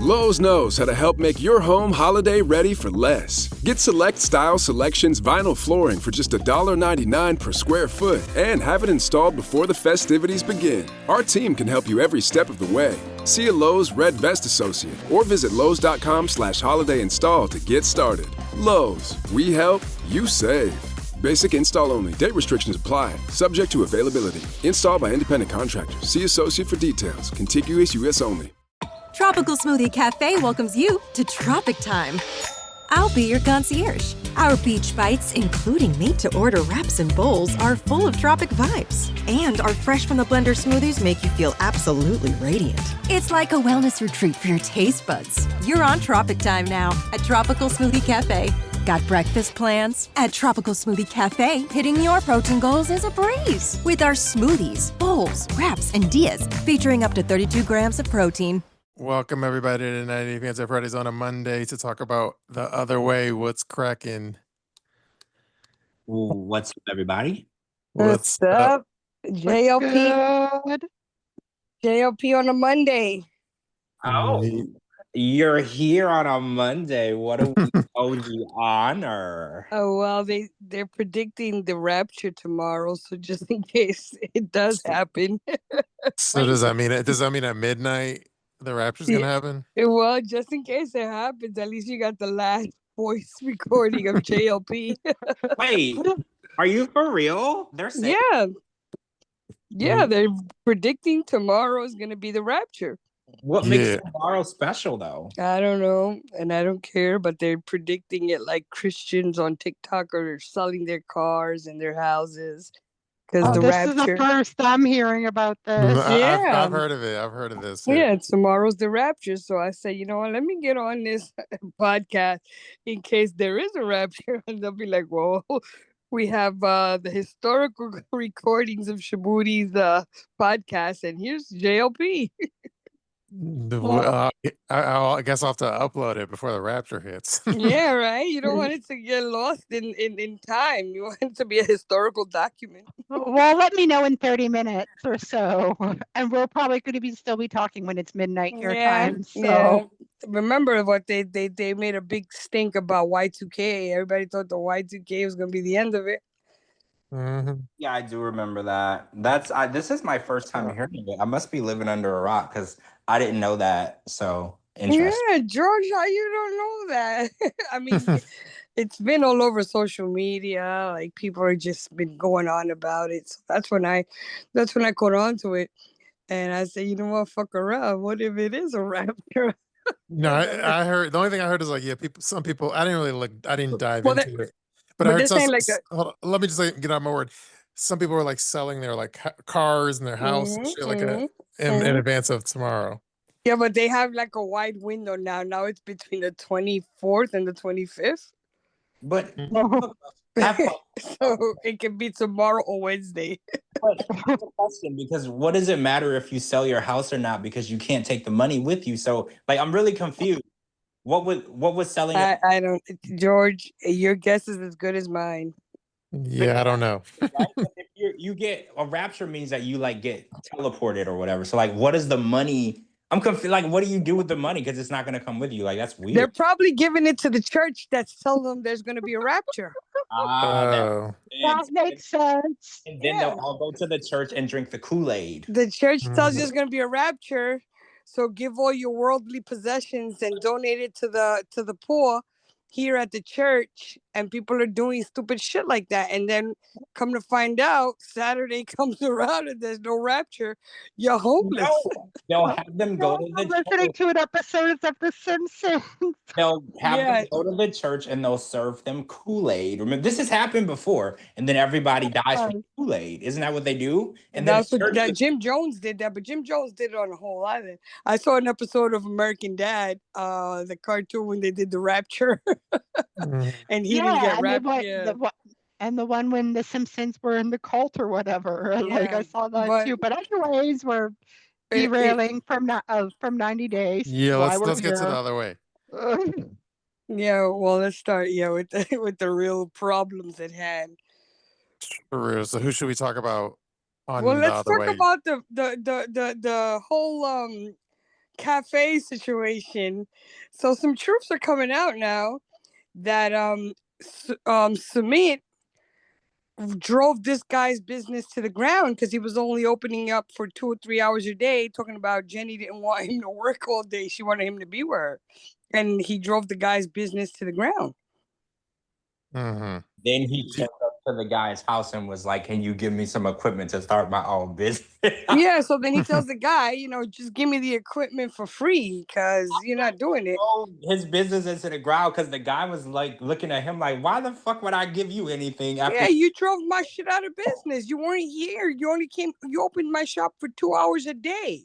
Lowe's knows how to help make your home holiday ready for less. Get Select Style Selections vinyl flooring for just $1.99 per square foot and have it installed before the festivities begin. Our team can help you every step of the way. See a Lowe's Red Vest associate or visit Lowes.com/holiday install to get started. Lowe's, we help, you save. Basic install only. Date restrictions apply. Subject to availability. Installed by independent contractors. See associate for details. Contiguous U.S. only. Tropical Smoothie Cafe welcomes you to Tropic Time. I'll be your concierge. Our beach bites, including made-to-order wraps and bowls, are full of tropic vibes. And our fresh-from-the-blender smoothies make you feel absolutely radiant. It's like a wellness retreat for your taste buds. You're on Tropic Time now at Tropical Smoothie Cafe. Got breakfast plans? At Tropical Smoothie Cafe, hitting your protein goals is a breeze. With our smoothies, bowls, wraps, and dias featuring up to 32 grams of protein. Welcome everybody to 90 Fiancé Fridays on a Monday to talk about The Other Way. What's cracking? What's up, everybody? What's up? JLP. JLP on a Monday. Oh, you're here on a Monday. What a we owe the honor. Oh well, they're predicting the rapture tomorrow, so just in case it does happen. So does that mean at midnight the rapture's gonna happen? Well, just in case it happens, at least you got the last voice recording of JLP. Wait, are you for real? They're saying Yeah, they're predicting tomorrow is gonna be the rapture. What makes tomorrow special though? I don't know, and I don't care, but they're predicting it like Christians on TikTok are selling their cars and their houses because the rapture. This is the first I'm hearing about this. I've heard of it. I've heard of this. Yeah, tomorrow's the rapture. So I say, you know what? Let me get on this podcast in case there is a rapture, and they'll be like, "Whoa." We have the historical recordings of Shabooty's podcast, and here's JLP. I guess I'll have to upload it before the rapture hits. Yeah, right. You don't want it to get lost in time. You want it to be a historical document. Well, let me know in 30 minutes or so, and we're probably going to still be talking when it's midnight your time. So yeah. Remember what they made a big stink about Y2K. Everybody thought the Y2K was going to be the end of it. Mm-hmm. Yeah, I do remember that. This is my first time hearing it. I must be living under a rock because I didn't know that. So interesting. Yeah, George, how you don't know that? I mean, it's been all over social media. Like people are just been going on about it. So that's when I caught on to it, and I said, you know what, fuck around. What if it is a rapture? No, I heard the only thing I heard is like some people. I didn't really look. I didn't dive into it. But I heard hold on, let me just get out my word. Some people were like selling their like cars and their house and shit like that in advance of tomorrow. Yeah, but they have like a wide window now. Now it's between the 24th and the 25th. But so it can be tomorrow or Wednesday. But I have a question, because what does it matter if you sell your house or not, because you can't take the money with you? So like I'm really confused. What was selling? I don't, George. Your guess is as good as mine. Yeah, I don't know. If you get a rapture means that you like get teleported or whatever. So like, what is the money? I'm confused. Like, what do you do with the money? Because it's not going to come with you. Like, that's weird. They're probably giving it to the church that's telling them there's going to be a rapture. That makes sense. And then they'll all go to the church and drink the Kool-Aid. The church tells you there's going to be a rapture. So give all your worldly possessions and donate it to the poor here at the church. And people are doing stupid shit like that. And then come to find out, Saturday comes around and there's no rapture. You're homeless. No, they'll have them go to the listening to an episode of The Simpsons. They'll have them go to the church and they'll serve them Kool-Aid. Remember, this has happened before, and then everybody dies from Kool-Aid. Isn't that what they do? And that's what Jim Jones did that, but Jim Jones did it on a whole island. I saw an episode of American Dad, the cartoon when they did the rapture, and he didn't get raptured. And the one when the Simpsons were in the cult or whatever. Like I saw that too. But anyways, we're derailing from 90 days. Yeah, let's get to The Other Way. Yeah, well, let's start with the real problems at hand. For real. So who should we talk about on Well, The let's Other talk Way? about the whole cafe situation. So some truths are coming out now that Sumit drove this guy's business to the ground because he was only opening up for 2 or 3 hours a day, talking about Jenny didn't want him to work all day. She wanted him to be with her. And he drove the guy's business to the ground. Mm-hmm. Then he showed up to the guy's house and was like, "Can you give me some equipment to start my own business?" Yeah, so then he tells the guy, just give me the equipment for free because you're not doing it. His business into the ground because the guy was like looking at him like, "Why the fuck would I give you anything?" After you drove my shit out of business. You weren't here. You opened my shop for 2 hours a day.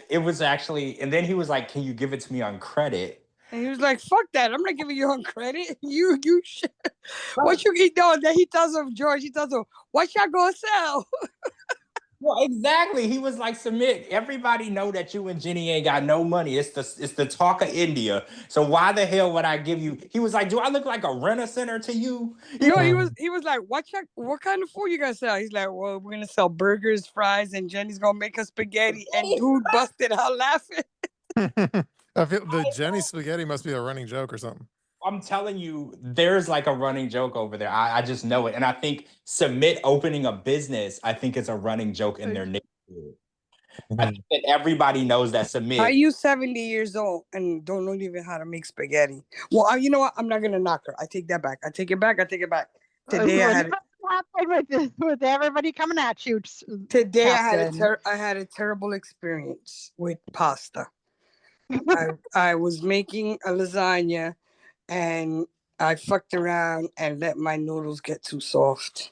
It was actually, and then he was like, "Can you give it to me on credit?" And he was like, "Fuck that! I'm not giving you on credit. You should. What you eat doing?" Then he tells him, George. He tells him, "What y'all gonna sell?" Well, exactly. He was like, "Submit. Everybody know that you and Jenny ain't got no money. It's the talk of India. So why the hell would I give you?" He was like, "Do I look like a rent-a-center to you?" No, he was like, "What kind of food you gonna sell?" He's like, "Well, we're gonna sell burgers, fries, and Jenny's gonna make us spaghetti." And dude busted out laughing. I feel the Jenny spaghetti must be a running joke or something. I'm telling you, there's like a running joke over there. I just know it. And I think Submit opening a business, I think it's a running joke in their neighborhood. I think that everybody knows that Submit. Are you 70 years old and don't know even how to make spaghetti? Well, you know what? I'm not going to knock her. I take that back. I take it back. Today I had with everybody coming at you. Today I had a terrible experience with pasta. I was making a lasagna and I fucked around and let my noodles get too soft.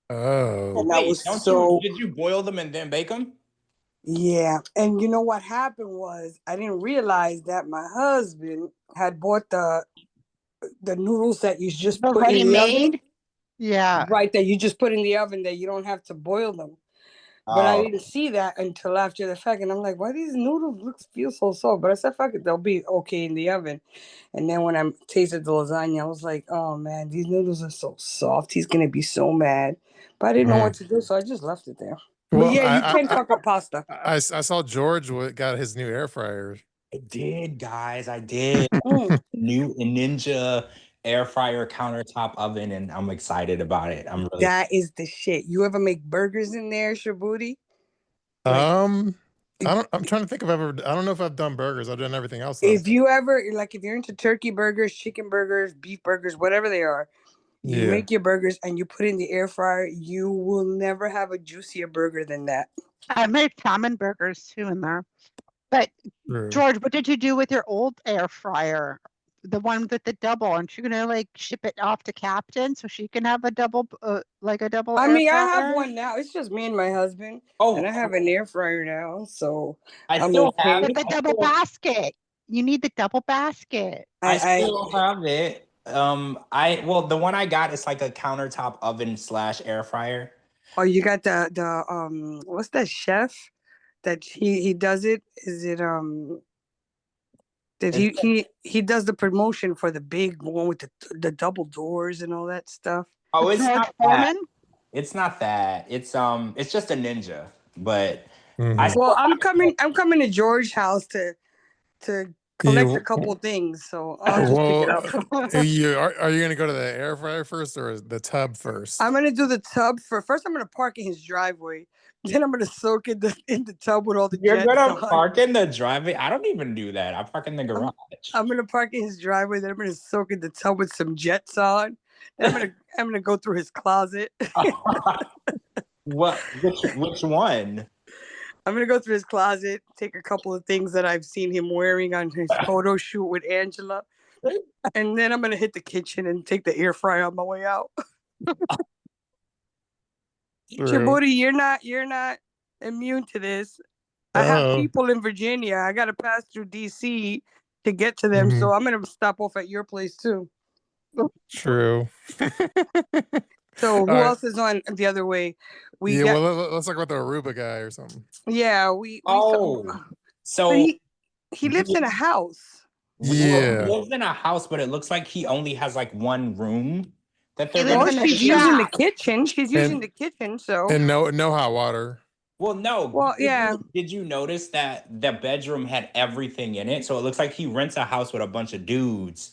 Oh. And did you boil them and then bake them? Yeah. And you know what happened was I didn't realize that my husband had bought the noodles that you just put in the oven. Yeah. Right, that you just put in the oven that you don't have to boil them. But I didn't see that until after the fact. And I'm like, why these noodles feel so soft? But I said, fuck it, they'll be okay in the oven. And then when I tasted the lasagna, I was like, oh man, these noodles are so soft. He's going to be so mad. But I didn't know what to do, so I just left it there. Well, but yeah, you can fuck up pasta. I saw George got his new air fryer. I did, guys. I did. New Ninja air fryer countertop oven, and I'm excited about it. That is the shit. You ever make burgers in there, Shabooty? I'm trying to think I don't know if I've done burgers. I've done everything else. If you're into turkey burgers, chicken burgers, beef burgers, whatever they are, you make your burgers and you put in the air fryer, you will never have a juicier burger than that. I made salmon burgers too in there. But George, what did you do with your old air fryer? The one with the double? Aren't you gonna ship it off to Captain so she can have a double, I have one now. It's just me and my husband. And I have an air fryer now, so I still have the double basket. You need the double basket. I still have it. The one I got is like a countertop oven / air fryer. Oh, you got the what's that chef that he does it? Is it that he does the promotion for the big one with the double doors and all that stuff? Oh, it's not that. It's not that. It's just a Ninja. But I'm coming to George's house to collect a couple of things, so I'll just pick it up. Are you going to go to the air fryer first or the tub first? I'm going to do the tub first. I'm going to park in his driveway. Then I'm going to soak in the tub with all the You're going to park in the driveway? I don't even do that. I park in the garage. I'm going to park in his driveway. Then I'm going to soak in the tub with some jets on. Then I'm going to go through his closet. What? Which one? I'm going to go through his closet, take a couple of things that I've seen him wearing on his photo shoot with Angela. And then I'm going to hit the kitchen and take the air fryer on my way out. Shabooty, you're not immune to this. I have people in Virginia. I got to pass through DC to get to them. So I'm going to stop off at your place too. True. So who else is on The Other Way? Let's talk about the Aruba guy or something. Yeah, so he lives in a house. Yeah, he lives in a house, but it looks like he only has one room that they're she's using the kitchen. She's using the kitchen, so and no hot water. Well, no. Well, yeah. Did you notice that the bedroom had everything in it? So it looks like he rents a house with a bunch of dudes.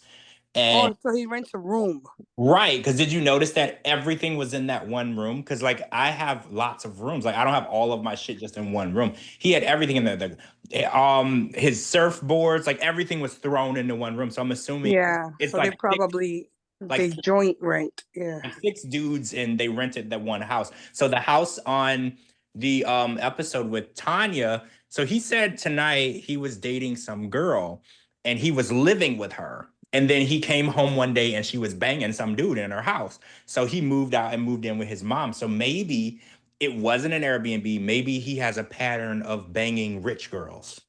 And so he rents a room. right, because did you notice that everything was in that one room? Because like I have lots of rooms, like I don't have all of my shit just in one room. He had everything in there. His surfboards, like everything was thrown into one room. So I'm assuming it's so like they probably they six, joint rent. Yeah, like 6 dudes, and they rented that one house. So the house on the episode with Tanya. So he said tonight he was dating some girl, and he was living with her. And then he came home one day and she was banging some dude in her house. So he moved out and moved in with his mom. So maybe it wasn't an Airbnb. Maybe he has a pattern of banging rich girls.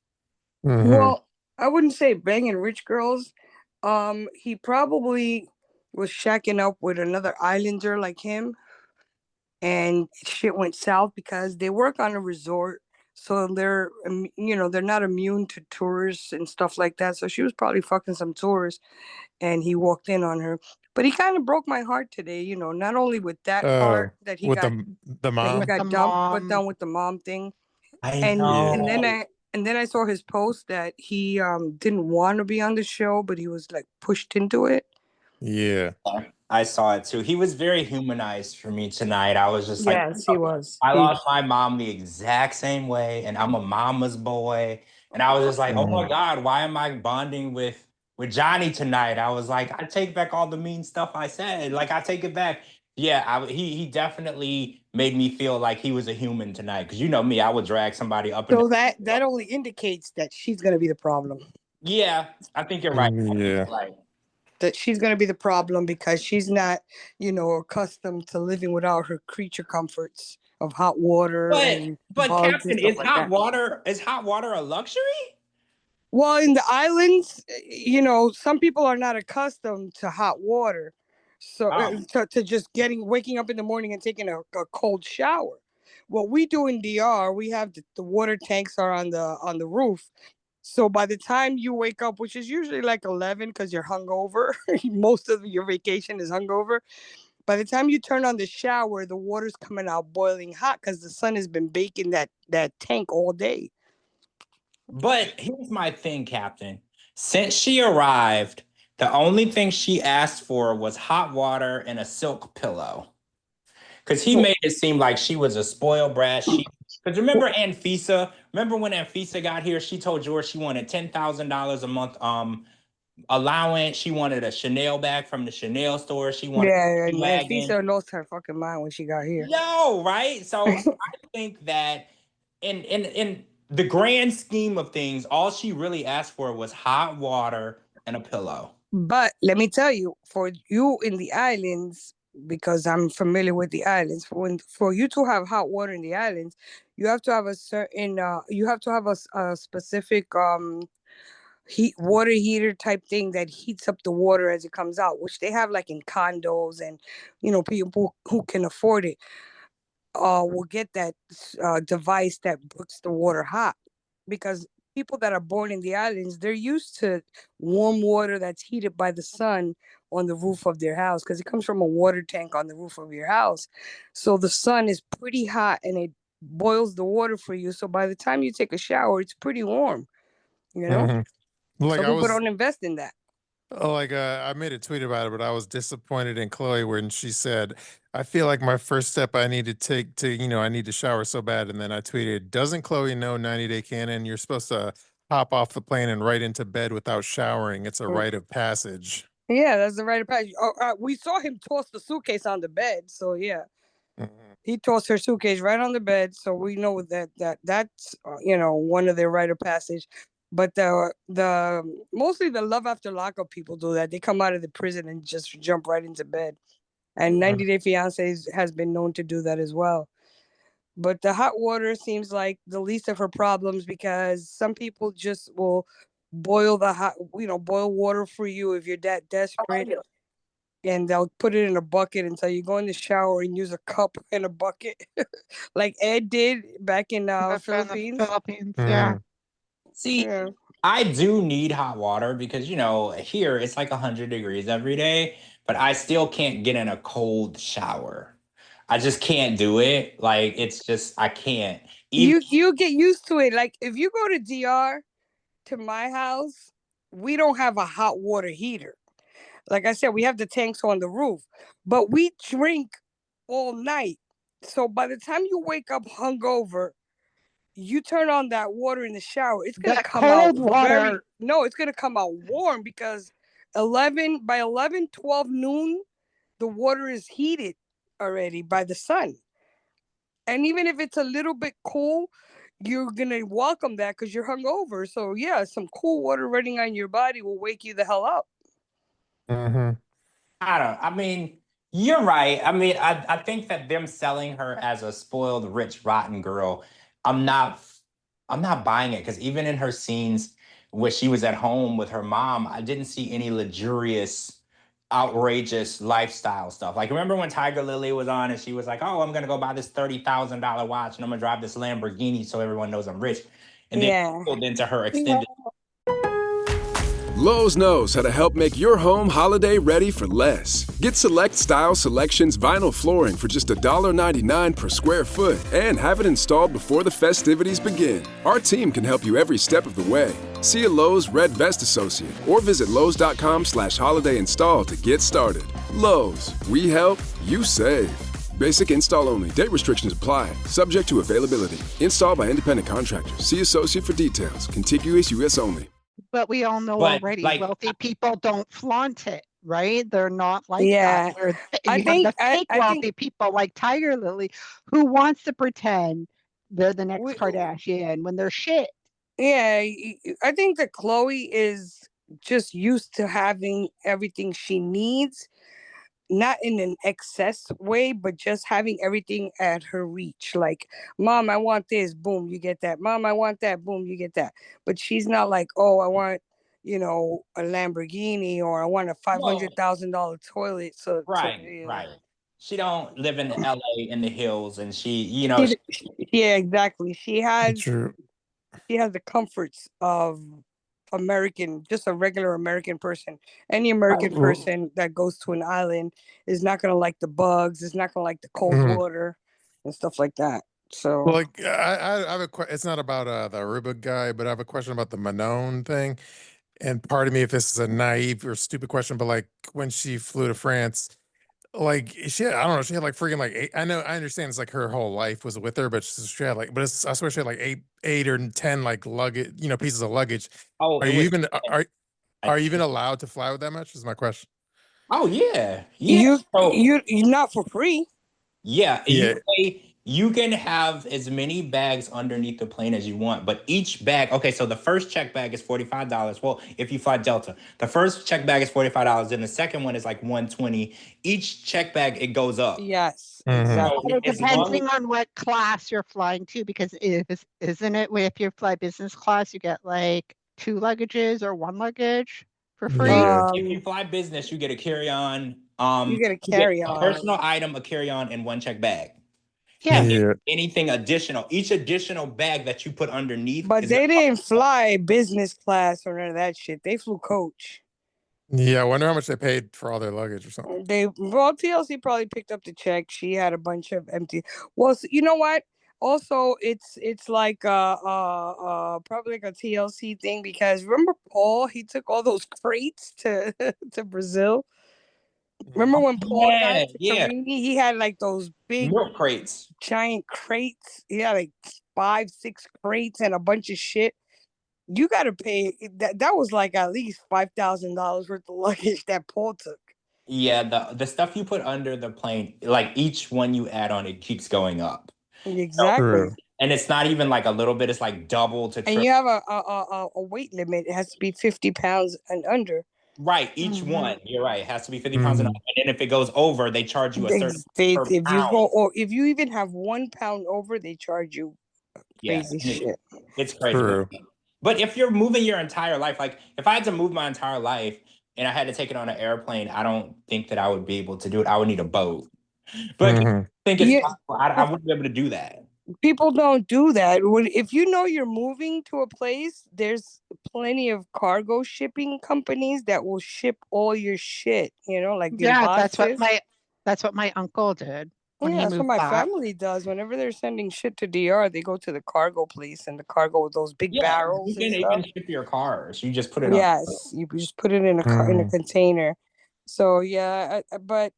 Mm-hmm. Well, I wouldn't say banging rich girls. He probably was shacking up with another islander like him, and shit went south because they work on a resort, so they're they're not immune to tourists and stuff like that. So she was probably fucking some tourists, and he walked in on her. But he kind of broke my heart today, not only with that part that he with got the mom, that he got dumped, but done with the mom thing. And then I saw his post that he didn't want to be on the show, but he was like pushed into it. Yeah. I saw it too. He was very humanized for me tonight. I was just like, yes, he was. I lost my mom the exact same way, and I'm a mama's boy. And I was just like, oh my God, why am I bonding with Johnny tonight? I was like, I take back all the mean stuff I said. Like, I take it back. Yeah, he definitely made me feel like he was a human tonight. Because you know me, I would drag somebody up. So that only indicates that she's going to be the problem. Yeah, I think you're right. Yeah. That she's going to be the problem because she's not, accustomed to living without her creature comforts of hot water. But Captain, is hot water a luxury? Well, in the islands, some people are not accustomed to hot water, so to just waking up in the morning and taking a cold shower. What we do in DR, we have the water tanks are on the roof. So by the time you wake up, which is usually like 11 because you're hungover, most of your vacation is hungover. By the time you turn on the shower, the water's coming out boiling hot because the sun has been baking that tank all day. But here's my thing, Captain. Since she arrived, the only thing she asked for was hot water and a silk pillow. Because he made it seem like she was a spoiled brat. Because remember Anfisa? Remember when Anfisa got here, she told George she wanted $10,000 a month allowance. She wanted a Chanel bag from the Chanel store. She wanted Anfisa lost her fucking mind when she got here. No, right? So I think that in the grand scheme of things, all she really asked for was hot water and a pillow. But let me tell you, for you in the islands, because I'm familiar with the islands, for you to have hot water in the islands, you have to have a certain, a specific water heater type thing that heats up the water as it comes out, which they have like in condos, and people who can afford it will get that device that puts the water hot, because people that are born in the islands, they're used to warm water that's heated by the sun on the roof of their house, because it comes from a water tank on the roof of your house. So the sun is pretty hot and it boils the water for you. So by the time you take a shower, it's pretty warm, Like, so people don't invest in that. Like, I made a tweet about it, but I was disappointed in Chloe when she said, I feel like my first step I need to take I need to shower so bad. And then I tweeted, doesn't Chloe know 90 Day Canon? You're supposed to hop off the plane and right into bed without showering. It's a rite of passage. Yeah, that's the rite of passage. We saw him toss the suitcase on the bed. So yeah, he tossed her suitcase right on the bed. So we know that's one of their rite of passage. But the mostly the Love After Lockup people do that. They come out of the prison and just jump right into bed. And 90 Day Fiancé has been known to do that as well. But the hot water seems like the least of her problems, because some people just will boil boil water for you if you're that desperate. And they'll put it in a bucket until you go in the shower and use a cup and a bucket, like Ed did back in the Philippines. Yeah. See, I do need hot water because, here it's like 100 degrees every day, but I still can't get in a cold shower. I just can't do it. Like, it's just, I can't. You get used to it. Like if you go to DR to my house, we don't have a hot water heater. Like I said, we have the tanks on the roof, but we drink all night. So by the time you wake up hungover, you turn on that water in the shower, it's gonna come out water. It's gonna come out warm because by 12 noon, the water is heated already by the sun. And even if it's a little bit cool, you're gonna welcome that because you're hungover. So yeah, some cool water running on your body will wake you the hell up. I mean, you're right. I mean, I think that them selling her as a spoiled, rich, rotten girl, I'm not buying it because even in her scenes where she was at home with her mom, I didn't see any luxurious, outrageous lifestyle stuff. Like, remember when Tiger Lily was on and she was like, "Oh, I'm gonna go buy this $30,000 watch and I'm gonna drive this Lamborghini so everyone knows I'm rich," and then pulled into her extended. Lowe's knows how to help make your home holiday ready for less. Get Select Style Selections vinyl flooring for just $1.99 per square foot and have it installed before the festivities begin. Our team can help you every step of the way. See a Lowe's Red Vest associate or visit Lowe's.com/holiday install to get started. Lowe's, we help, you save. Basic install only. Date restrictions apply. Subject to availability. Installed by independent contractors. See associate for details. Contiguous U.S. only. But we all know already, wealthy people don't flaunt it, right? They're not like that. I think wealthy people like Tiger Lily who wants to pretend they're the next Kardashian when they're shit. Yeah, I think that Khloe is just used to having everything she needs, not in an excess way, but just having everything at her reach. Like, Mom, I want this, boom, you get that. Mom, I want that, boom, you get that. But she's not like, oh, I want, a Lamborghini or I want a $500,000 toilet. So right. She don't live in LA in the hills, and she, yeah, exactly. She has the comforts of just a regular American person. Any American person that goes to an island is not going to like the bugs, is not going to like the cold water and stuff like that. So, like, I have a question. It's not about the Aruba guy, but I have a question about the Manon thing. And pardon me if this is a naive or stupid question, but like when she flew to France, like I don't know, she had like freaking like eight. I understand it's like her whole life was with her, but she had like, I swear she had like eight or 10 like luggage, pieces of luggage. Oh, are you even allowed to fly with that much? Is my question. Oh yeah. You're not for free. Yeah. You can have as many bags underneath the plane as you want, but each bag, okay, so the first check bag is $45. Well, if you fly Delta, the first check bag is $45, and the second one is like $120. Each check bag, it goes up. Yes, exactly. Depending on what class you're flying to, because isn't it if you fly business class, you get like 2 luggages or 1 luggage for free? If you fly business, you get a carry-on. You get a carry-on. A personal item, a carry-on, and 1 check bag. Yeah. Anything additional, each additional bag that you put underneath. But they didn't fly business class or none of that shit. They flew coach. Yeah, I wonder how much they paid for all their luggage or something. TLC probably picked up the check. She had a bunch of empty. Well, you know what? Also, it's like probably like a TLC thing because remember Paul? He took all those crates to Brazil. Remember when Paul got to Carini? He had like those big milk crates, giant crates. He had like 5-6 crates and a bunch of shit. You got to pay that was like at least $5,000 worth of luggage that Paul took. Yeah, the stuff you put under the plane, like each one you add on, it keeps going up. Exactly. And it's not even like a little bit; it's like double to triple. And you have a weight limit. It has to be 50 pounds and under. Right, each one. You're right. It has to be 50 pounds and under. And then if it goes over, they charge you a certain if you even have 1 pound over, they charge you crazy shit. It's crazy. But if you're moving your entire life, like if I had to move my entire life and I had to take it on an airplane, I don't think that I would be able to do it. I would need a boat. But I think it's possible. I wouldn't be able to do that. People don't do that. If you know you're moving to a place, there's plenty of cargo shipping companies that will ship all your shit. Like that's what my uncle did. when he that's what moved my back. family does. Whenever they're sending shit to DR, they go to the cargo place, and the cargo with those big barrels. You can even ship your cars. You just put it on. Yes, you just put it in a container. So yeah, but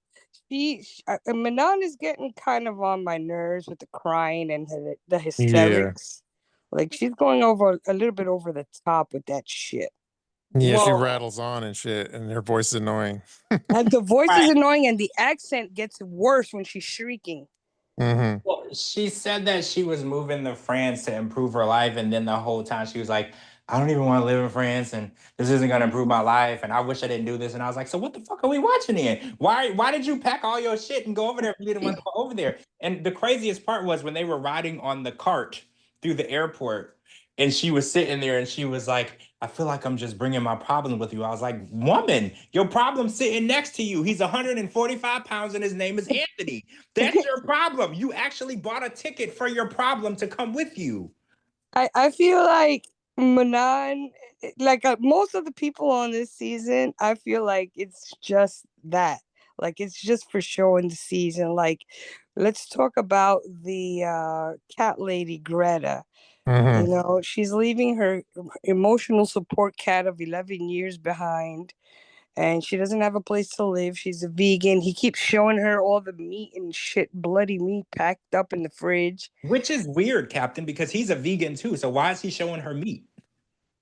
Manon is getting kind of on my nerves with the crying and the hysterics. Yeah. Like she's going over a little bit over the top with that shit. Yeah, she rattles on and shit, and her voice is annoying. And the voice is annoying, and the accent gets worse when she's shrieking. Mm-hmm. Well, she said that she was moving to France to improve her life, and then the whole time she was like, I don't even want to live in France, and this isn't going to improve my life, and I wish I didn't do this. And I was like, so what the fuck are we watching in? Why did you pack all your shit and go over there if you didn't want to go over there? And the craziest part was when they were riding on the cart through the airport, and she was sitting there and she was like, I feel like I'm just bringing my problem with you. I was like, woman, your problem's sitting next to you. He's 145 pounds and his name is Anthony. That's your problem. You actually bought a ticket for your problem to come with you. I feel like Manon, like most of the people on this season, I feel like it's just that. Like it's just for showing the season. Like, let's talk about the cat lady Greta. Mm-hmm. You know, she's leaving her emotional support cat of 11 years behind, and she doesn't have a place to live. She's a vegan. He keeps showing her all the meat and shit, bloody meat packed up in the fridge. Which is weird, Captain, because he's a vegan too. So why is he showing her meat?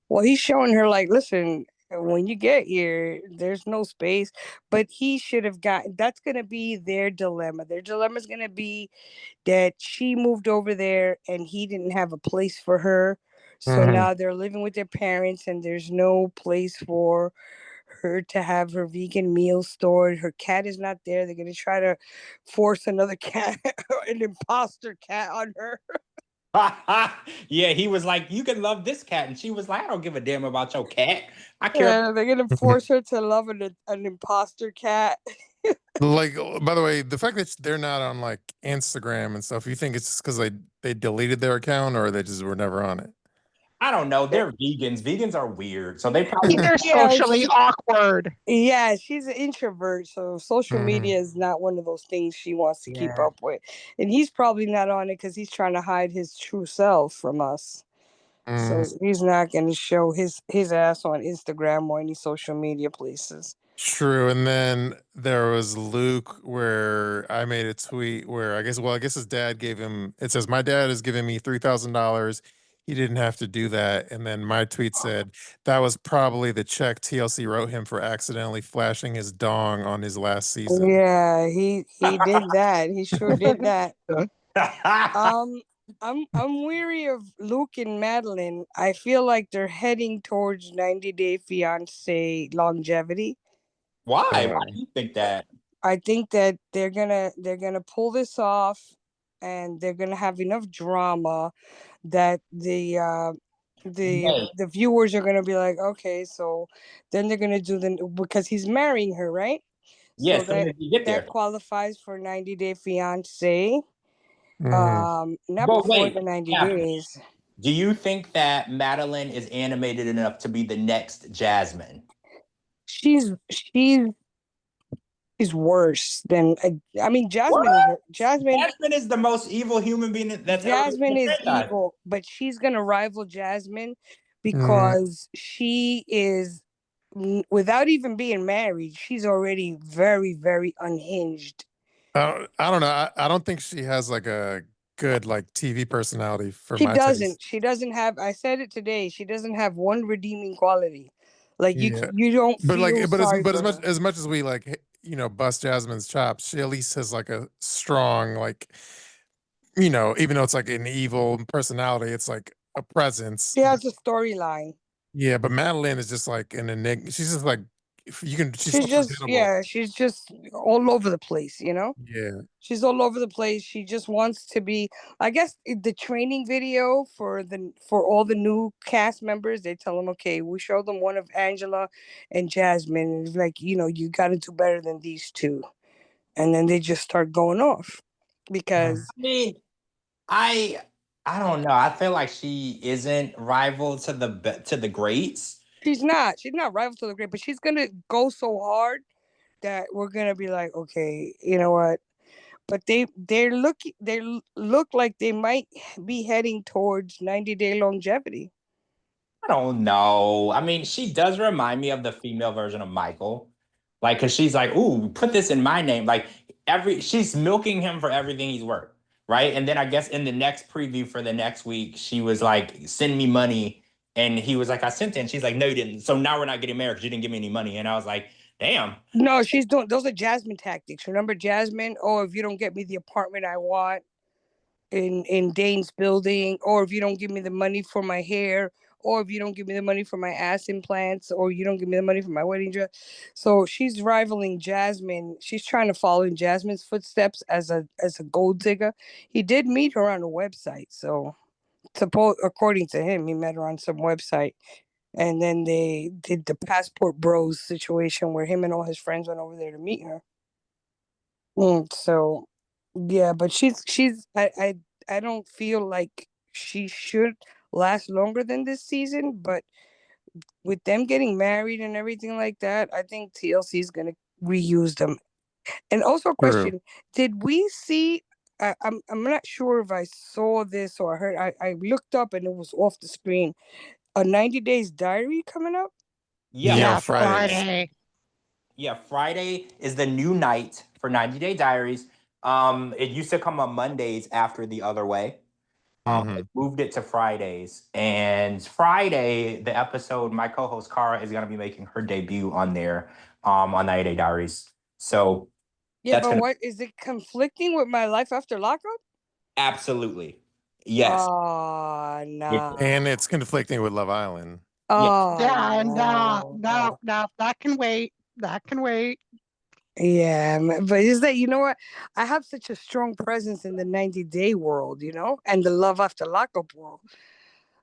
Well, he's showing her like, listen, when you get here, there's no space. But he should have gotten, that's going to be their dilemma. Their dilemma is going to be that she moved over there and he didn't have a place for her. So now they're living with their parents and there's no place for her to have her vegan meals stored. Her cat is not there. They're going to try to force another cat, an imposter cat on her. Yeah, he was like, you can love this cat. And she was like, I don't give a damn about your cat. I care. Yeah, they're going to force her to love an imposter cat. Like, by the way, the fact that they're not on like Instagram and stuff, you think it's because they deleted their account or they just were never on it? I don't know. They're vegans. Vegans are weird. So they probably they're socially awkward. Yeah, she's an introvert. So social media is not one of those things she wants to keep up with. And he's probably not on it because he's trying to hide his true self from us. So he's not going to show his ass on Instagram or any social media places. True. And then there was Luke where I made a tweet where I guess his dad gave him, it says, my dad is giving me $3,000. He didn't have to do that. And then my tweet said that was probably the check TLC wrote him for accidentally flashing his dong on his last season. Yeah, he did that. He sure did that. I'm weary of Luke and Madeline. I feel like they're heading towards 90 Day Fiancé longevity. Why? Why do you think that? I think that they're gonna pull this off, and they're gonna have enough drama that the viewers are gonna be like, okay, so then they're gonna do because he's marrying her, right? Yes, so that qualifies for 90 Day Fiancé. Not before the 90 days. Do you think that Madeline is animated enough to be the next Jasmine? She's worse than Jasmine is the most evil human being that's Jasmine is evil, but she's gonna rival Jasmine because she is, without even being married, she's already very, very unhinged. I don't know. I don't think she has like a good like TV personality for my taste. She doesn't have, I said it today, she doesn't have one redeeming quality. Like you don't but feel like sorry as much as we like bust Jasmine's chops, she at least has like a strong like even though it's like an evil personality, it's like a presence. She has a storyline. Yeah, but Madeline is just like an enigma. She's just like she's just all over the place, Yeah. She's all over the place. She just wants to be, I guess the training video for all the new cast members, they tell them, okay, we show them one of Angela and Jasmine, and it's like, you got to do better than these two. And then they just start going off because I don't know. I feel like she isn't rival to the greats. She's not rival to the great, but she's gonna go so hard that we're gonna be like, okay, you know what? But they look like they might be heading towards 90-day longevity. I don't know. I mean, she does remind me of the female version of Michael. Like, cause she's like, ooh, put this in my name. Like she's milking him for everything he's worth. Right. And then I guess in the next preview for the next week, she was like, send me money. And he was like, I sent it. And she's like, no, you didn't. So now we're not getting married because you didn't give me any money. And I was like, damn. No, she's doing, those are Jasmine tactics. Remember Jasmine? Oh, if you don't get me the apartment I want in Dane's building, or if you don't give me the money for my hair, or if you don't give me the money for my ass implants, or you don't give me the money for my wedding dress. So she's rivaling Jasmine. She's trying to follow in Jasmine's footsteps as a gold digger. He did meet her on a website. So according to him, he met her on some website. And then they did the passport bros situation where him and all his friends went over there to meet her. So yeah, but I don't feel like she should last longer than this season, but with them getting married and everything like that, I think TLC is going to reuse them. And also a question, did we see, I'm not sure if I saw this or I heard, I looked up and it was off the screen, a 90 Days Diary coming up? Yeah, Friday. Yeah, Friday is the new night for 90 Day Diaries. It used to come on Mondays after The Other Way. It moved it to Fridays. And Friday, the episode, my co-host Cara is going to be making her debut on there on 90 Day Diaries. So yeah, but what is it conflicting with My Life After Lockup? Absolutely. Yes. Oh, no. And it's conflicting with Love Island. Oh, yeah, no, that can wait. That can wait. Yeah, but is that, you know what? I have such a strong presence in the 90-day world, and the Love After Lockup world.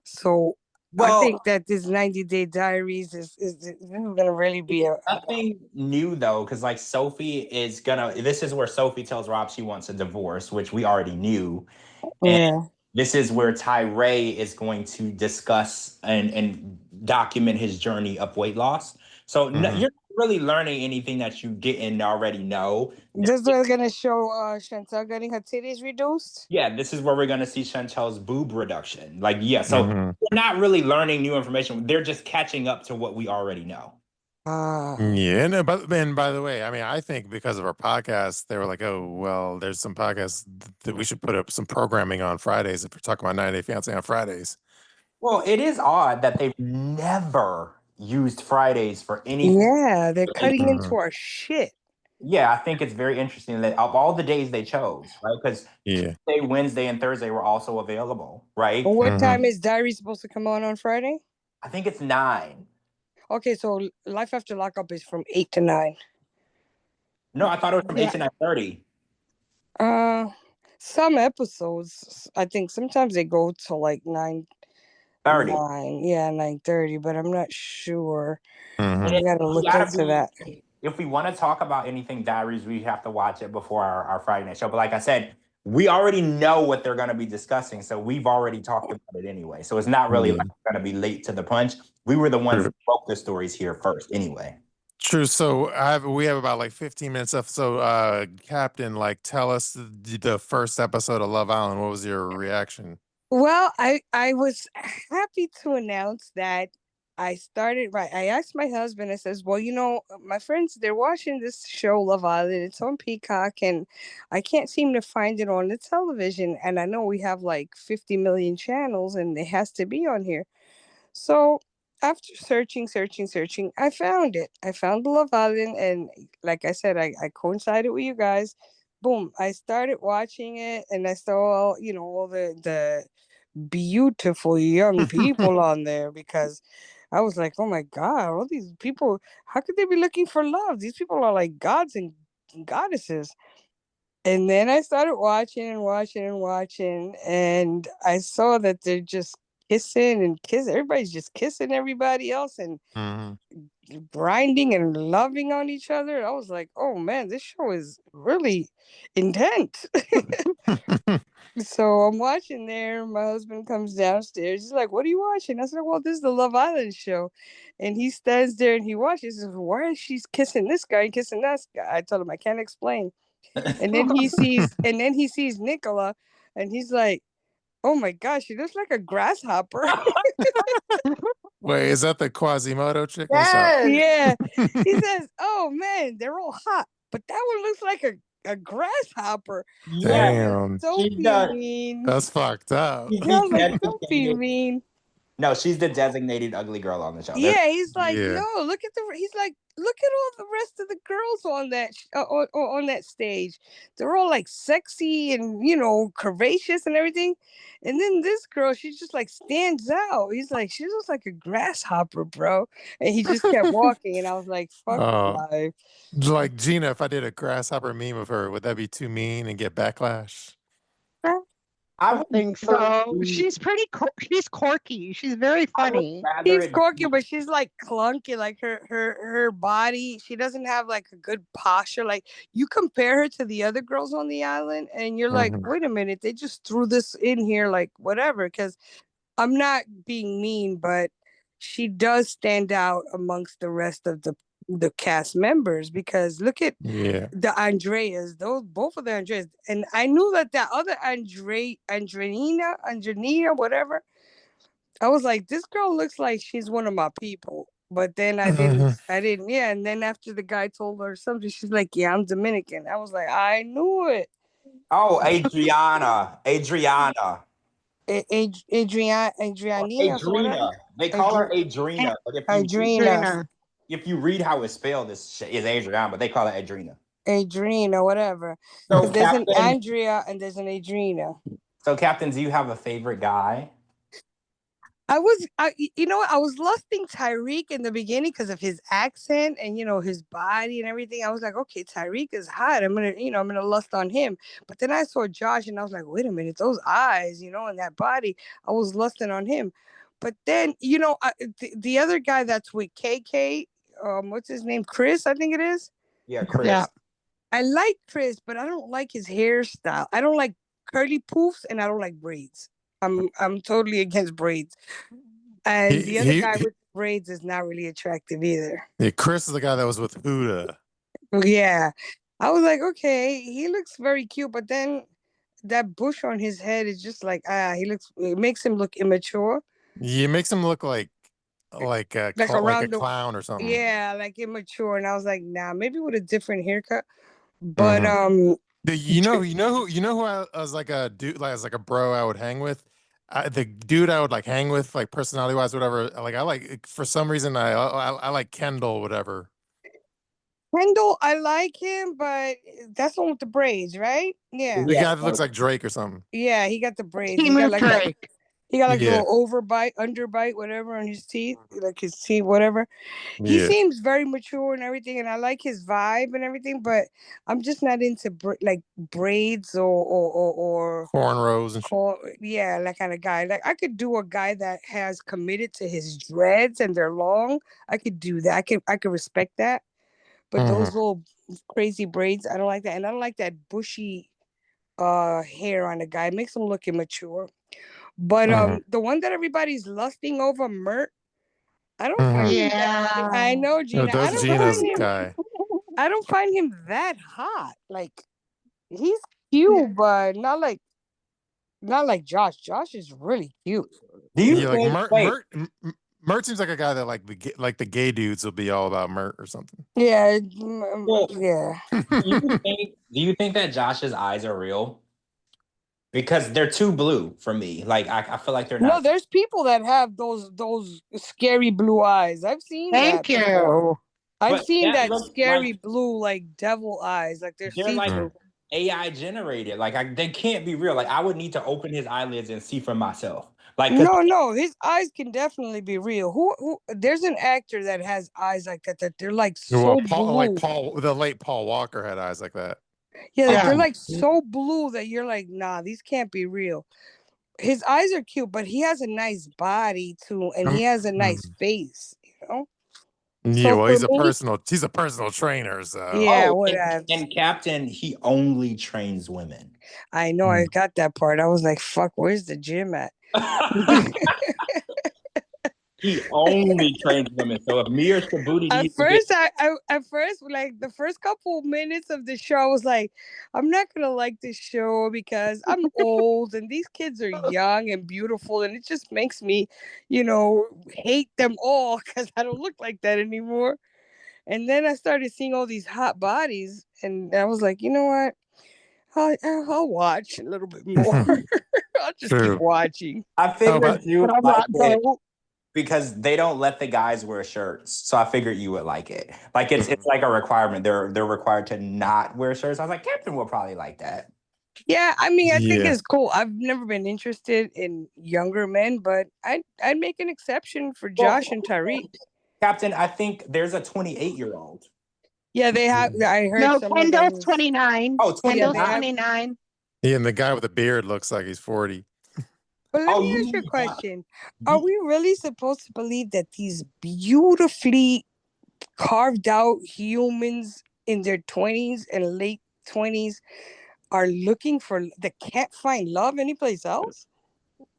So I think that this 90-Day Diaries is going to really be nothing new though, because like Sophie is this is where Sophie tells Rob she wants a divorce, which we already knew. And this is where Tyree is going to discuss and document his journey of weight loss. So you're not really learning anything that you didn't already know. This is going to show Chantel getting her titties reduced? Yeah, this is where we're going to see Chantel's boob reduction. Like, yeah, so we're not really learning new information. They're just catching up to what we already know. Yeah, no, but then by the way, I mean, I think because of our podcast, they were like, oh, well, there's some podcasts that we should put up some programming on Fridays if we're talking about 90 Day Fiancé on Fridays. Well, it is odd that they've never used Fridays for anything. Yeah, they're cutting into our shit. Yeah, I think it's very interesting that of all the days they chose, right? Because Tuesday, Wednesday, and Thursday were also available, right? What time is Diary supposed to come on Friday? I think it's 9. Okay, so Life After Lockup is from 8 to 9. No, I thought it was from 8 to 9:30. Some episodes, I think sometimes they go to like 9:30. 9:30, but I'm not sure. I gotta look into that. If we want to talk about anything Diaries, we have to watch it before our Friday night show. But like I said, we already know what they're going to be discussing, so we've already talked about it anyway. So it's not really like going to be late to the punch. We were the ones that broke the stories here first anyway. True. So we have about like 15 minutes left. So Captain, like tell us the first episode of Love Island. What was your reaction? Well, I was happy to announce that I started, right. I asked my husband, I says, well, my friends, they're watching this show, Love Island. It's on Peacock, and I can't seem to find it on the television. And I know we have like 50 million channels, and it has to be on here. So after searching, I found it. I found the Love Island, and like I said, I coincided with you guys. Boom, I started watching it, and I saw all the beautiful young people on there, because I was like, oh my God, all these people, how could they be looking for love? These people are like gods and goddesses. And then I started watching, and I saw that they're just kissing. Everybody's just kissing everybody else and grinding and loving on each other. I was like, oh man, this show is really intense. So I'm watching there. My husband comes downstairs. He's like, what are you watching? I said, well, this is the Love Island show. And he stands there and he watches. He says, why is she kissing this guy and kissing that guy? I told him I can't explain. And then he sees Nicola, and he's like, "Oh my gosh, she looks like a grasshopper." Wait, is that the Quasimodo chick? Yes. Yeah. He says, "Oh man, they're all hot, but that one looks like a grasshopper." Yes. Damn. Don't She be does. mean. That's fucked up. She's Yeah, I was like, the don't be designated. mean. No, she's the designated ugly girl on the show. Yeah, he's like, Yeah. no, look at he's like, look at all the rest of the girls on that on that stage. They're all like sexy and curvaceous and everything, and then this girl, she just like stands out. He's like, she looks like a grasshopper, bro. And he just kept walking, and I was like, fuck life. Like Gina, if I did a grasshopper meme of her, would that be too mean and get backlash? I don't think so. She's pretty. She's quirky. She's very funny. She's quirky, but she's like clunky. Like her body, she doesn't have like a good posture. Like you compare her to the other girls on the island, and you're like, wait a minute, they just threw this in here, like whatever. Because I'm not being mean, but she does stand out amongst the rest of the cast members, because look at the Andreas, both of the Andreas, and I knew that other Angelina, whatever. I was like, this girl looks like she's one of my people, but then I didn't. Yeah, and then after the guy told her something, she's like, yeah, I'm Dominican. I was like, I knew it. Oh, Adriana. Adriana. They call her Adriana, but if you read how it's spelled, it's Adriana, but they call it Adriana. Adriana, whatever. So there's an Andrea and there's an Adriana. So, Captain, do you have a favorite guy? I was lusting Tyreek in the beginning because of his accent and his body and everything. I was like, okay, Tyreek is hot. I'm gonna lust on him. But then I saw Josh and I was like, wait a minute, those eyes, and that body. I was lusting on him. But then the other guy that's with KK, what's his name? Chris, I think it is. Yeah, Chris. Yeah. I like Chris, but I don't like his hairstyle. I don't like curly poofs and I don't like braids. I'm totally against braids. And the other guy with braids is not really attractive either. Yeah, Chris is the guy that was with Huda. Yeah. I was like, okay, he looks very cute, but then that bush on his head is just like, it makes him look immature. Yeah, it makes him look like a clown or something. Yeah, like immature. And I was like, nah, maybe with a different haircut. But you know who I was like a dude, like a bro I would hang with. The dude I would like hang with, like personality wise, whatever. Like I like, for some reason I like Kendall, whatever. Kendall, I like him, but that's the one with the braids, right? Yeah. The guy that looks like Drake or something. Yeah, he got the braids. He got Drake. He got like a little underbite, whatever, on his teeth, like his teeth, whatever. He seems very mature and everything, and I like his vibe and everything, but I'm just not into braids or cornrows and shit. Yeah, that kind of guy. Like I could do a guy that has committed to his dreads and they're long. I could do that. I could respect that. But those little crazy braids, I don't like that, and I don't like that bushy hair on the guy. It makes him look immature. But the one that everybody's lusting over, Mert, I don't find him that, I know, Gina. I don't find him that hot. Like he's cute, but not like Josh. Josh is really cute. Do you think Mert seems like a guy that like the gay dudes will be all about Mert or something. Yeah, yeah. Do you think that Josh's eyes are real? Because they're too blue for me. Like I feel like they're not. No, there's people that have those scary blue eyes. I've seen Thank you. Before. I've seen that scary blue, like devil eyes. Like they're like AI generated. Like they can't be real. Like I would need to open his eyelids and see for myself. Like no, his eyes can definitely be real. Who? There's an actor that has eyes like that. That they're like so blue. Like the late Paul Walker had eyes like that. Yeah, they're like so blue that you're like, nah, these can't be real. His eyes are cute, but he has a nice body too, and he has a nice face, Yeah, so well, he's a personal trainer, so yeah, whatever. And Captain, he only trains women. I know, I got that part. I was like, fuck, where's the gym at? He only trains women. So if me or Shabooty At needs to get... first, like the first couple minutes of the show, I was like, I'm not gonna like this show because I'm old and these kids are young and beautiful, and it just makes me, hate them all because I don't look like that anymore. And then I started seeing all these hot bodies, and I was like, you know what? I'll watch a little bit more. I'll just keep watching. I figured you would like it go. because they don't let the guys wear shirts. So I figured you would like it. Like it's like a requirement. They're required to not wear shirts. I was like, Captain will probably like that. Yeah, I mean, I think it's cool. I've never been interested in younger men, but I'd make an exception for Josh and Tariq. Captain, I think there's a 28-year-old. Yeah, they have. I heard no, some Kendall's of them. 29. Oh, Kendall's 29. 29. Yeah, and the guy with the beard looks like he's 40. But let me ask you a question. Are we really supposed to believe that these beautifully carved out humans in their 20s and late 20s are looking for, that can't find love anyplace else?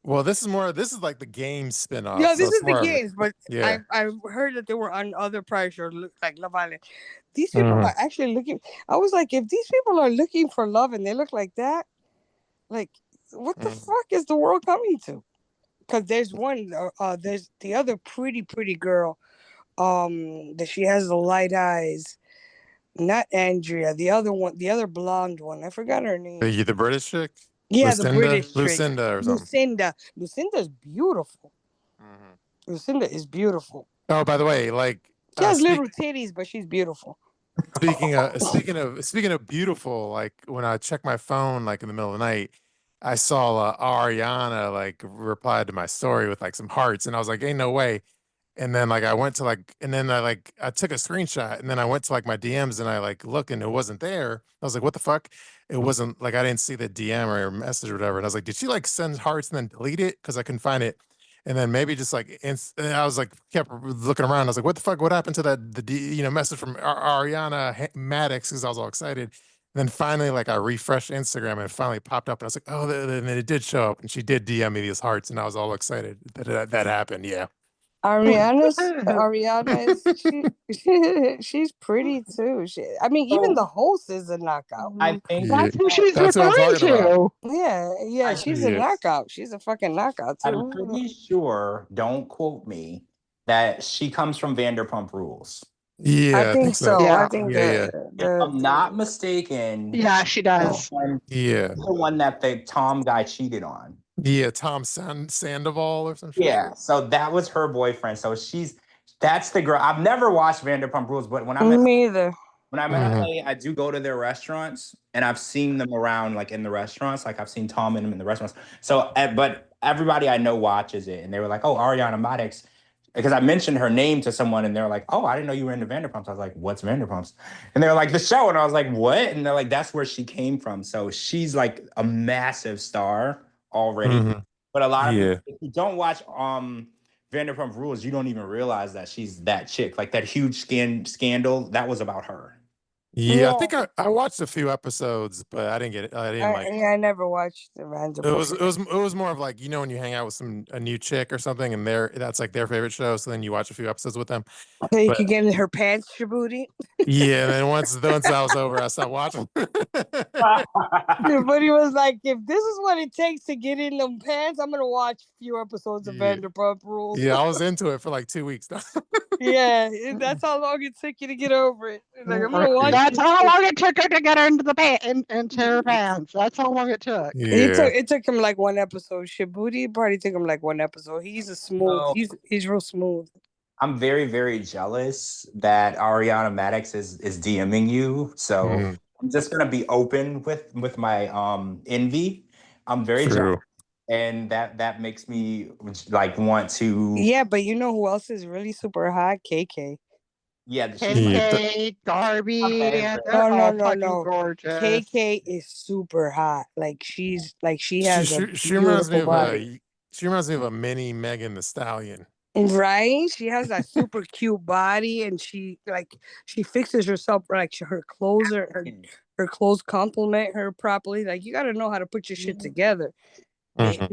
Well, this is like the game spinoff. Yeah, so this it's is the more of games, but yeah. I heard that they were on other prior shows like Love Island. These people are actually looking. I was like, if these people are looking for love and they look like that, like, what the fuck is the world coming to? Because there's one, there's the other pretty girl, that she has the light eyes. Not Andrea, the other one, the other blonde one. I forgot her name. The British chick? Yeah, Lucinda? the British chick. Lucinda or something. Lucinda's beautiful. Lucinda is beautiful. Oh, by the way, like she has little titties, but she's beautiful. Speaking of beautiful, like when I check my phone, like in the middle of the night, I saw Ariana like replied to my story with like some hearts, and I was like, "Ain't no way!" And then like I went to like, and then I took a screenshot, and then I went to like my DMs, and I like looked, and it wasn't there. I was like, "What the fuck?" It wasn't like I didn't see the DM or message or whatever, and I was like, "Did she like send hearts and then delete it?" Because I couldn't find it. And then maybe just like, and I was like, kept looking around. I was like, what the fuck? What happened to the message from Ariana Maddox? Because I was all excited. And then finally, like I refreshed Instagram and it finally popped up. And I was like, oh, and it did show up. And she did DM me these hearts. And I was all excited that happened. Yeah. Ariana is she's pretty too. Even the host is a knockout. I think that's who she's referring to. Yeah, she's a knockout. She's a fucking knockout too. I'm pretty sure, don't quote me, that she comes from Vanderpump Rules. Yeah, I think so. Yeah. I think if I'm not mistaken. Yeah, she does. The one that the Tom guy cheated on. Yeah, Tom Sandoval or some shit. Yeah, so that was her boyfriend. So that's the girl. I've never watched Vanderpump Rules, but when I'm in LA, I do go to their restaurants, and I've seen them around, like in the restaurants. Like I've seen Tom and them in the restaurants. So, but everybody I know watches it, and they were like, "Oh, Ariana Maddox," because I mentioned her name to someone, and they're like, "Oh, I didn't know you were into Vanderpumps." I was like, "What's Vanderpumps?" And they're like, "The show," and I was like, "What?" And they're like, "That's where she came from." So she's like a massive star already. But a lot of people, if you don't watch Vanderpump Rules, you don't even realize that she's that chick. Like that huge scandal, that was about her. Yeah, I think I watched a few episodes, but I didn't get it. I never watched the Vanderpump. It was more of like, when you hang out with a new chick or something, and that's like their favorite show. So then you watch a few episodes with them. So you could get in her pants, Shabooty. Yeah, and then once that was over, I stopped watching. But he was like, if this is what it takes to get in them pants, I'm gonna watch a few episodes of Vanderpump Rules. Yeah, I was into it for like 2 weeks. Yeah, that's how long it took you to get over it. Like, I'm gonna watch. That's how long it took her to get her into into her pants. That's how long it took. Yeah. It took him like one episode. Shabooty probably took him like one episode. He's a smooth. He's real smooth. I'm very, very jealous that Ariana Maddox is DMing you. So I'm just gonna be open with my envy. I'm very jealous. And that makes me like want to. Yeah, but you know who else is really super hot? KK. Yeah, KK, Darby. No. Gorgeous. KK is super hot. Like she has she reminds me of a mini Megan Thee Stallion. Right? She has that super cute body, and she fixes herself, like her clothes her clothes complement her properly. Like, you got to know how to put your shit together.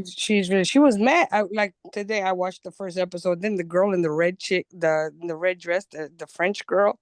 She was mad. Like today, I watched the first episode. Then the girl in the red the red dress, the French girl,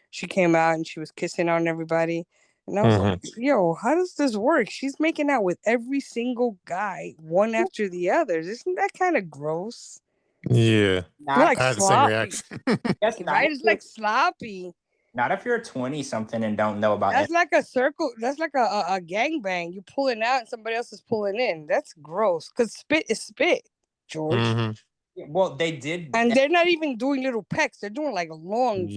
she came out and she was kissing on everybody. And I was like, yo, how does this work? She's making out with every single guy, one after the other. Isn't that kind of gross? Yeah. Like I had the same reaction. Right? It's like sloppy. Not if you're 20-something and don't know about it. That's like a circle. That's like a gangbang. You're pulling out and somebody else is pulling in. That's gross. Because spit is spit, George. Well, they did. And they're not even doing little pecks. They're doing like a long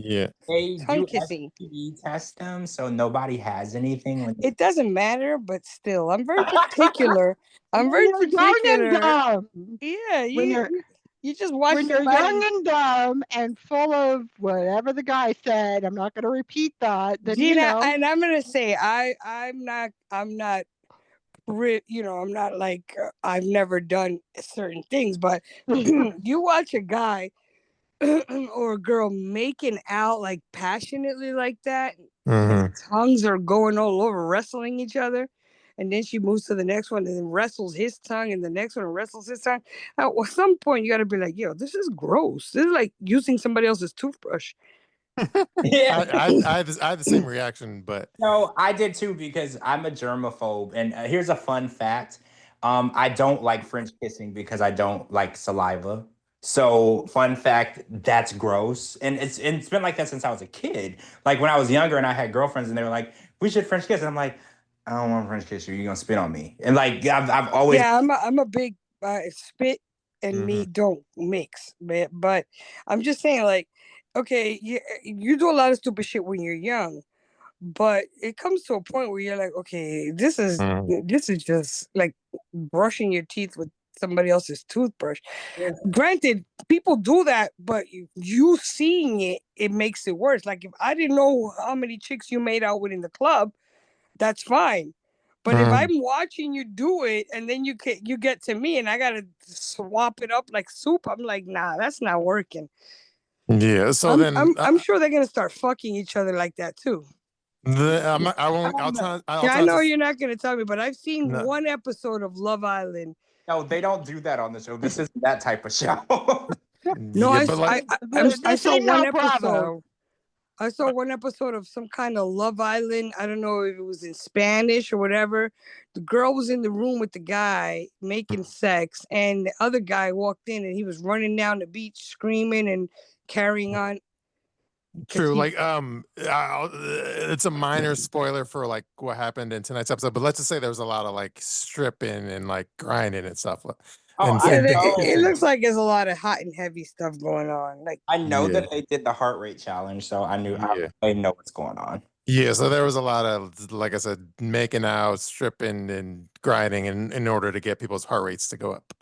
tongue kissing. STD test them, so nobody has anything. It doesn't matter, but still, I'm very particular. I'm very particular. Yeah, you just watch when you're young and dumb and full of whatever the guy said. I'm not going to repeat that. Then, Gina, and I'm going to say I'm not I'm not like I've never done certain things, but you watch a guy or a girl making out like passionately like that, and tongues are going all over, wrestling each other. And then she moves to the next one and then wrestles his tongue, and the next one wrestles his tongue. At some point, you got to be like, yo, this is gross. This is like using somebody else's toothbrush. Yeah. I had the same reaction, but no, I did too, because I'm a germaphobe. And here's a fun fact: I don't like French kissing because I don't like saliva. So, fun fact, that's gross, and it's been like that since I was a kid. Like when I was younger and I had girlfriends, and they were like, "We should French kiss," and I'm like, "I don't want French kiss you. You're gonna spit on me." And like I've always I'm a big spit and me don't mix, but I'm just saying, like, okay, you do a lot of stupid shit when you're young, but it comes to a point where you're like, okay, this is just like brushing your teeth with somebody else's toothbrush. Granted, people do that, but you seeing it makes it worse. Like if I didn't know how many chicks you made out with in the club, that's fine. But if I'm watching you do it and then you get to me and I gotta swap it up like soup, I'm like, nah, that's not working. Yeah, so I'm sure they're gonna start fucking each other like that too. I know you're not gonna tell me, but I've seen one episode of Love Island. No, they don't do that on the show. This isn't that type of show. No, I saw one episode. I saw one episode of some kind of Love Island. I don't know if it was in Spanish or whatever. The girl was in the room with the guy making sex, and the other guy walked in and he was running down the beach screaming and carrying on. True, like it's a minor spoiler for like what happened in tonight's episode, but let's just say there was a lot of like stripping and like grinding and stuff. It looks like there's a lot of hot and heavy stuff going on. Like I know that they did the heart rate challenge, so I knew I know what's going on. Yeah, so there was a lot of, like I said, making out, stripping, and grinding in order to get people's heart rates to go up.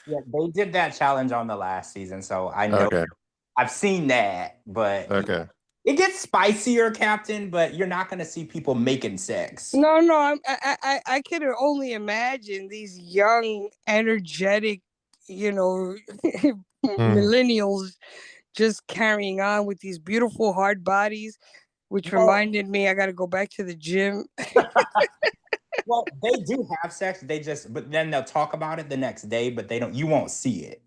Yeah, they did that challenge on the last season, so I know. Okay. I've seen that, but it gets spicier, Captain. But you're not going to see people making sex. No, I can only imagine these young, energetic, millennials just carrying on with these beautiful hard bodies, which reminded me I got to go back to the gym. Well, they do have sex. But then they'll talk about it the next day, but you won't see it.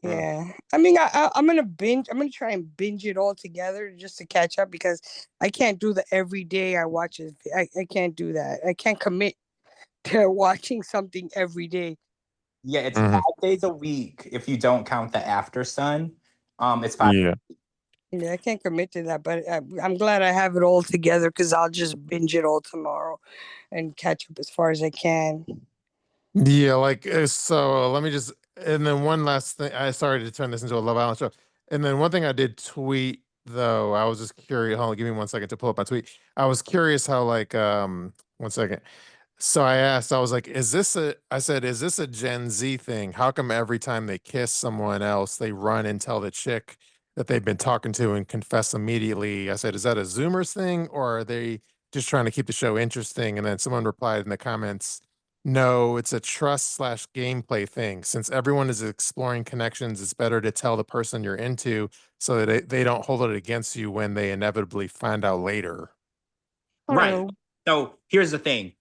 Yeah, I mean, I'm gonna binge. I'm gonna try and binge it all together just to catch up, because I can't do the every day I watch it. I can't do that. I can't commit to watching something every day. Yeah, it's 5 days a week if you don't count the after sun. It's 5. Yeah, I can't commit to that, but I'm glad I have it all together, because I'll just binge it all tomorrow and catch up as far as I can. Yeah, like so. Let me just. And then one last thing, I started to turn this into a Love Island show. And then one thing I did tweet, though, I was just curious. Hold on, give me 1 second to pull up my tweet. I was curious how, like, 1 second. So I was like, is this a Gen Z thing? How come every time they kiss someone else, they run and tell the chick that they've been talking to and confess immediately? I said, is that a Zoomers thing, or are they just trying to keep the show interesting? And then someone replied in the comments, no, it's a trust/gameplay thing. Since everyone is exploring connections, it's better to tell the person you're into so that they don't hold it against you when they inevitably find out later. Right. So here's the thing.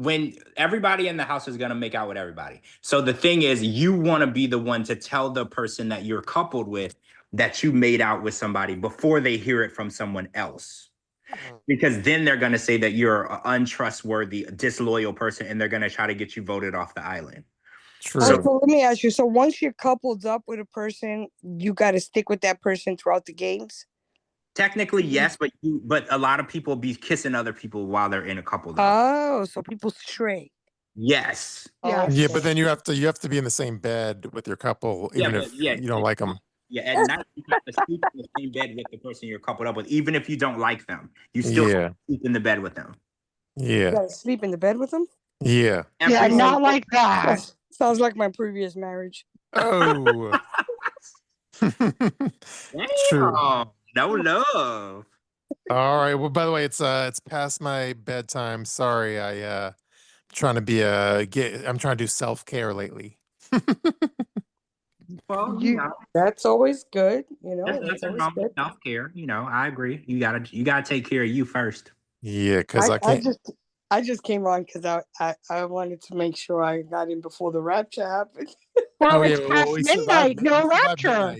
when everybody in the house is gonna make out with everybody. So the thing is, you want to be the one to tell the person that you're coupled with that you made out with somebody before they hear it from someone else. Because then they're gonna say that you're an untrustworthy, disloyal person, and they're gonna try to get you voted off the island. True. So let me ask you. So once you're coupled up with a person, you got to stick with that person throughout the games? Technically, yes, but a lot of people be kissing other people while they're in a couple. Oh, so people stray. Yes. Yeah, but then you have to be in the same bed with your couple, even if you don't like them. Yeah, at night you have to sleep in the same bed with the person you're coupled up with, even if you don't like them. You still sleep in the bed with them. Yeah. You gotta sleep in the bed with them? Yeah. Not like that. Sounds like my previous marriage. Oh. True. No love. All right. Well, by the way, it's past my bedtime. Sorry, I'm trying to do self-care lately. Well, that's always good. There's nothing wrong with self-care. I agree. You gotta take care of you first. Yeah, because I can't. I just came on because I wanted to make sure I got in before the rapture happened. Well, it's past midnight. No rapture.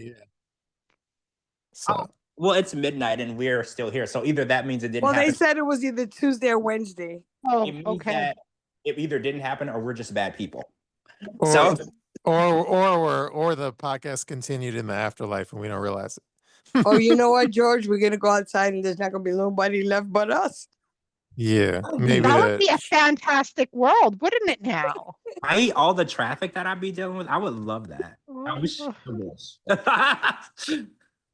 So. Well, it's midnight and we're still here. So either that means it didn't happen. Well, they said it was either Tuesday or Wednesday. Oh, it means okay. that it either didn't happen or we're just bad people. Or the podcast continued in the afterlife and we don't realize it. Oh, you know what, George? We're gonna go outside and there's not gonna be nobody left but us. Yeah, maybe that would be a fantastic world, wouldn't it? Now, right? All the traffic that I'd be dealing with, I would love that. I wish.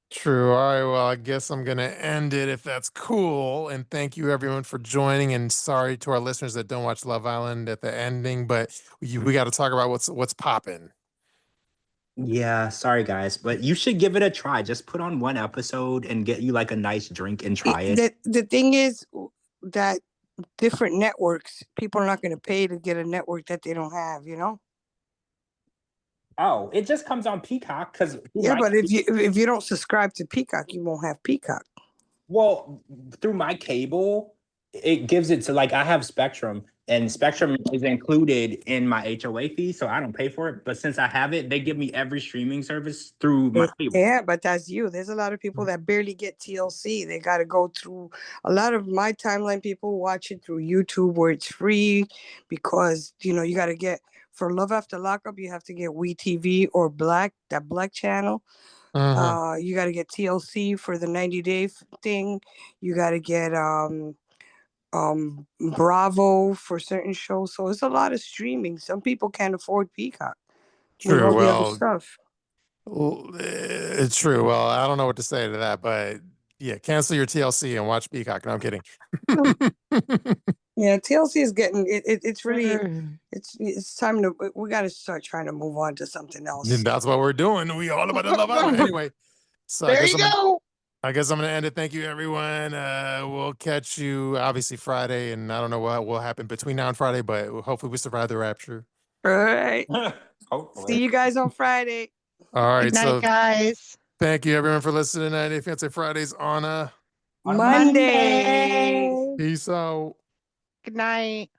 True. All right. Well, I guess I'm going to end it if that's cool. And thank you everyone for joining. And sorry to our listeners that don't watch Love Island at the ending, but we got to talk about what's popping. Yeah, sorry guys, but you should give it a try. Just put on one episode and get you like a nice drink and try it. The thing is that different networks, people are not going to pay to get a network that they don't have, Oh, it just comes on Peacock because but if you don't subscribe to Peacock, you won't have Peacock. Well, through my cable, it gives it to I have Spectrum, and Spectrum is included in my HOA fee, so I don't pay for it. But since I have it, they give me every streaming service through my cable. Yeah, but that's you. There's a lot of people that barely get TLC. They got to go through a lot of my timeline. People watch it through YouTube where it's free because you got to get. For Love After Lockup, you have to get WeTV or that Black channel. You got to get TLC for the 90-day thing. You got to get Bravo for certain shows. So it's a lot of streaming. Some people can't afford Peacock. True. The other stuff. It's true. Well, I don't know what to say to that, but yeah, cancel your TLC and watch Peacock. No, I'm kidding. Yeah, TLC is getting it's really it's time to we got to start trying to move on to something else. And that's what we're doing. We all about to Love Island anyway. So there you go. I guess I'm gonna end it. Thank you, everyone. We'll catch you obviously Friday, and I don't know what will happen between now and Friday, but hopefully we survive the rapture. All right. See you guys on Friday. All right. Good night, guys. Thank you, everyone, for listening to 90 Fiancé Fridays on Monday. Peace out. Good night.